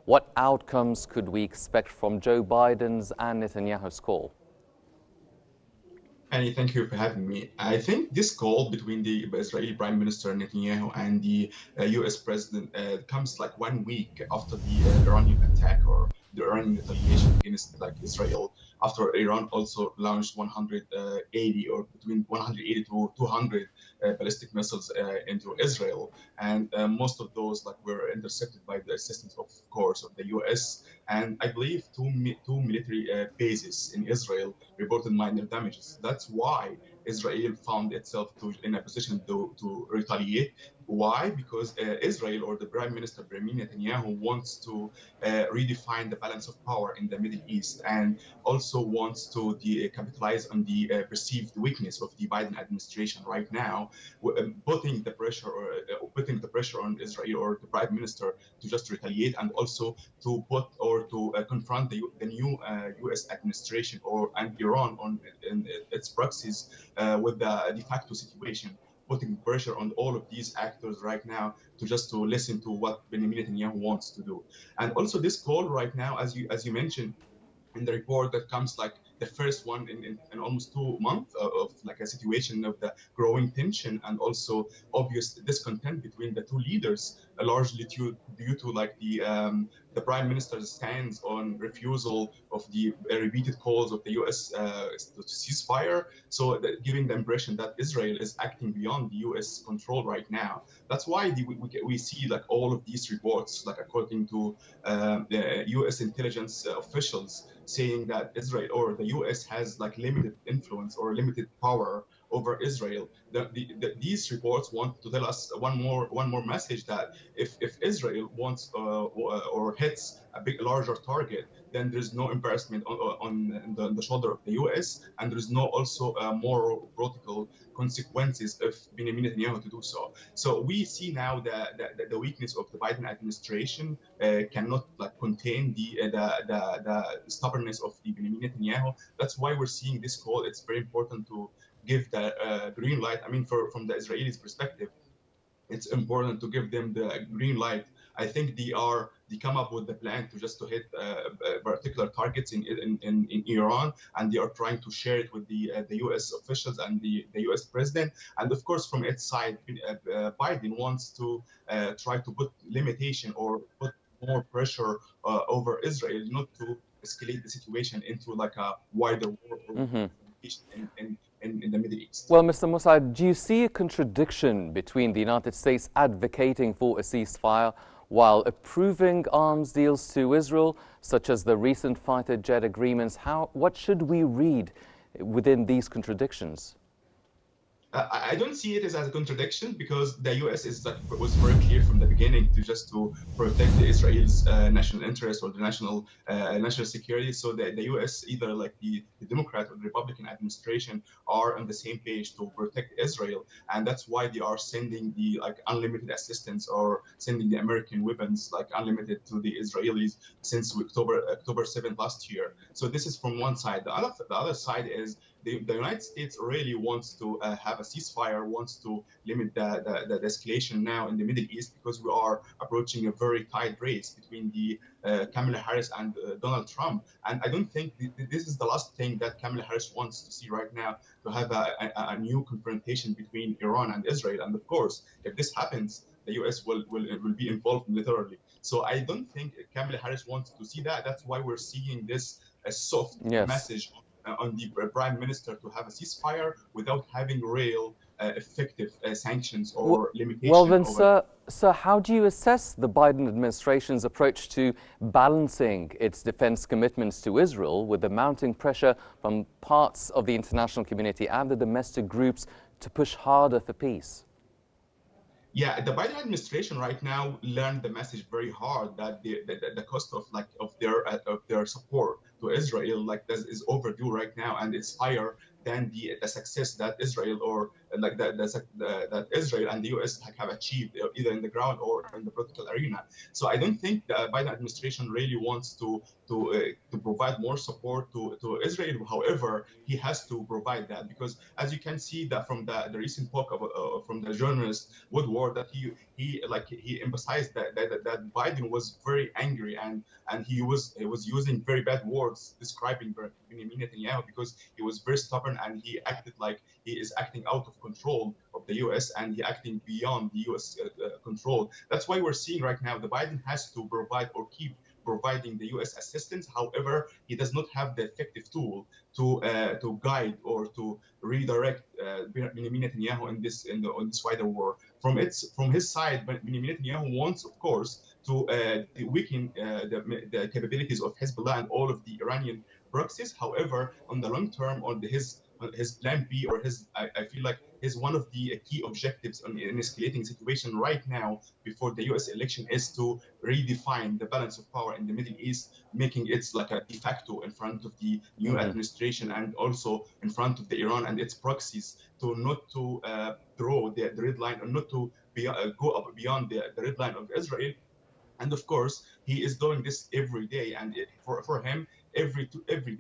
What outcomes could we expect from Joe Biden's and Netanyahu's call? Annie, thank you for having me. I think this call between the Israeli Prime Minister Netanyahu and the U.S. President comes like 1 week after the Iranian attack or the Iranian retaliation against like Israel. After Iran also launched 180 or between 180 to 200 ballistic missiles into Israel, and most of those like were intercepted by the assistance, of course, of the U.S. And I believe two military bases in Israel reported minor damages. That's why Israel found itself in a position to retaliate. Why? Because Israel or the Prime Minister Benjamin Netanyahu wants to redefine the balance of power in the Middle East and also wants to capitalize on the perceived weakness of the Biden administration right now, putting the pressure on Israel or the Prime Minister to just retaliate and also to put or to confront the new U.S. administration and Iran on in its proxies with the de facto situation, putting pressure on all of these actors right now to listen to what Benjamin Netanyahu wants to do. And also this call right now, as you mentioned in the report, that comes like the first one in almost 2 months of like a situation of the growing tension and also obvious discontent between the two leaders, largely due to like the prime minister's stance on refusal of the repeated calls of the U.S. To ceasefire, so giving the impression that Israel is acting beyond the U.S. control right now. That's why we see like all of these reports, like according to the U.S. intelligence officials, saying that Israel or the U.S. has like limited influence or limited power over Israel. These reports want to tell us one more message, that if Israel wants or hits a larger target, then there's no embarrassment on the shoulder of the U.S. and there's no also moral political consequences if Benjamin Netanyahu to do so. So we see now that the weakness of the Biden administration cannot like contain the stubbornness of the Benjamin Netanyahu. That's why we're seeing this call. It's very important to give the green light. I mean, from the Israelis' perspective, it's important to give them the green light. I think they come up with the plan to hit particular targets in Iran, and they are trying to share it with the U.S. officials and the U.S. president. And of course, from its side, Biden wants to try to put limitation or put more pressure over Israel, not to escalate the situation into like a wider war or in the Middle East. Well, Mr. Mossad, do you see a contradiction between the United States advocating for a ceasefire while approving arms deals to Israel, such as the recent fighter jet agreements? What should we read within these contradictions? I don't see it as a contradiction, because the U.S. was very clear from the beginning to protect the Israel's national interest or the national security. So the U.S., either like the Democrat or the Republican administration, are on the same page to protect Israel, and that's why they are sending the like unlimited assistance or sending the American weapons like unlimited to the Israelis since October 7th last year. So this is from one side. The other side is the United States really wants to have a ceasefire, wants to limit the escalation now in the Middle East, because we are approaching a very tight race between the Kamala Harris and Donald Trump. And I don't think this is the last thing that Kamala Harris wants to see right now, to have a new confrontation between Iran and Israel. And of course, if this happens, the U.S. will be involved literally. So I don't think Kamala Harris wants to see that. That's why we're seeing this soft message on the Prime Minister to have a ceasefire without having real effective sanctions or limitations. Well then, sir, how do you assess the Biden administration's approach to balancing its defense commitments to Israel with the mounting pressure from parts of the international community and the domestic groups to push harder for peace? Yeah, the Biden administration right now learned the message very hard, that the cost of their support to Israel, like this is overdue right now, and it's higher than the success that Israel or like that Israel and the U.S. have achieved either in the ground or in the political arena. So I don't think the Biden administration really wants to provide more support to Israel. However, he has to provide that because, as you can see that from the recent book from the journalist Woodward, that he emphasized that Biden was very angry and he was using very bad words describing Benjamin Netanyahu because he was very stubborn and he acted like he is acting out of control of the U.S. and he acting beyond the U.S. Control. That's why we're seeing right now the Biden has to provide or keep providing the U.S. assistance. However, he does not have the effective tool to guide or to redirect Benjamin Netanyahu in this wider war. From his side, Benjamin Netanyahu wants, of course, to weaken the capabilities of Hezbollah and all of the Iranian proxies. However, on the long term, on his plan B or I feel like his one of the key objectives in escalating situation right now before the U.S. election is to redefine the balance of power in the Middle East, making it like a de facto in front of the new administration and also in front of the Iran and its proxies to not to draw the red line or not to go up beyond the red line of Israel. And of course, he is doing this every day. And for him, every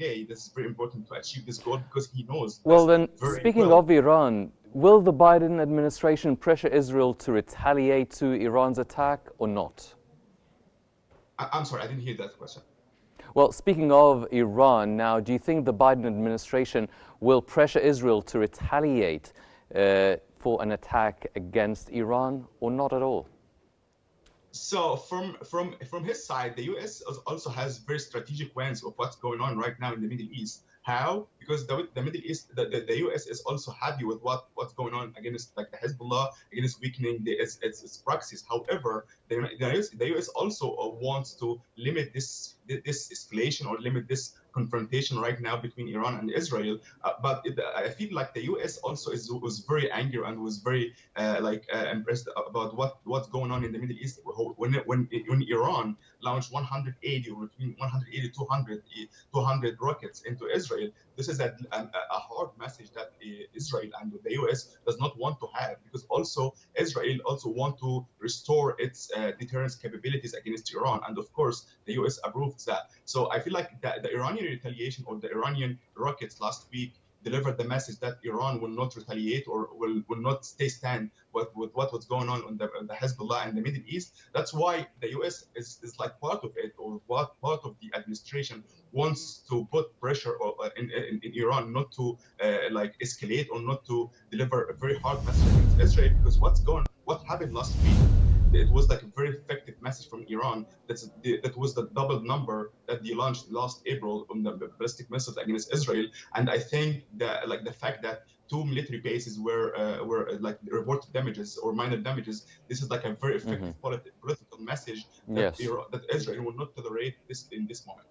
day, this is very important to achieve this goal because he knows. Well, then, speaking of Iran, will the Biden administration pressure Israel to retaliate to Iran's attack or not? I'm sorry, I didn't hear that question. Well, speaking of Iran now, do you think the Biden administration will pressure Israel to retaliate for an attack against Iran or not at all? So from his side, the U.S. also has very strategic plans of what's going on right now in the Middle East. How? Because the Middle East, the U.S. is also happy with what's going on against like the Hezbollah, against weakening its proxies. However, the U.S. also wants to limit this escalation or limit this confrontation right now between Iran and Israel. But I feel like the U.S. also was very angry and was very impressed about what's going on in the Middle East when Iran launched 180 or between 180 to 200 rockets into Israel. This is a hard message that Israel and the U.S. does not want to have because also Israel also want to restore its deterrence capabilities against Iran. And of course, the U.S. approves that. So I feel like the Iranian retaliation or the Iranian rockets last week delivered the message that Iran will not retaliate or will not stand with what was going on the Hezbollah and the Middle East. That's why the U.S. is like part of it or part of the administration wants to put pressure in Iran not to escalate or not to deliver a very hard message against Israel because what happened last week. It was like a very effective message from Iran. That was the double number that they launched last April on the ballistic missiles against Israel. And I think that like the fact that 2 military bases were reported damages or minor damages. This is like a very effective political message that Israel will not tolerate this in this moment.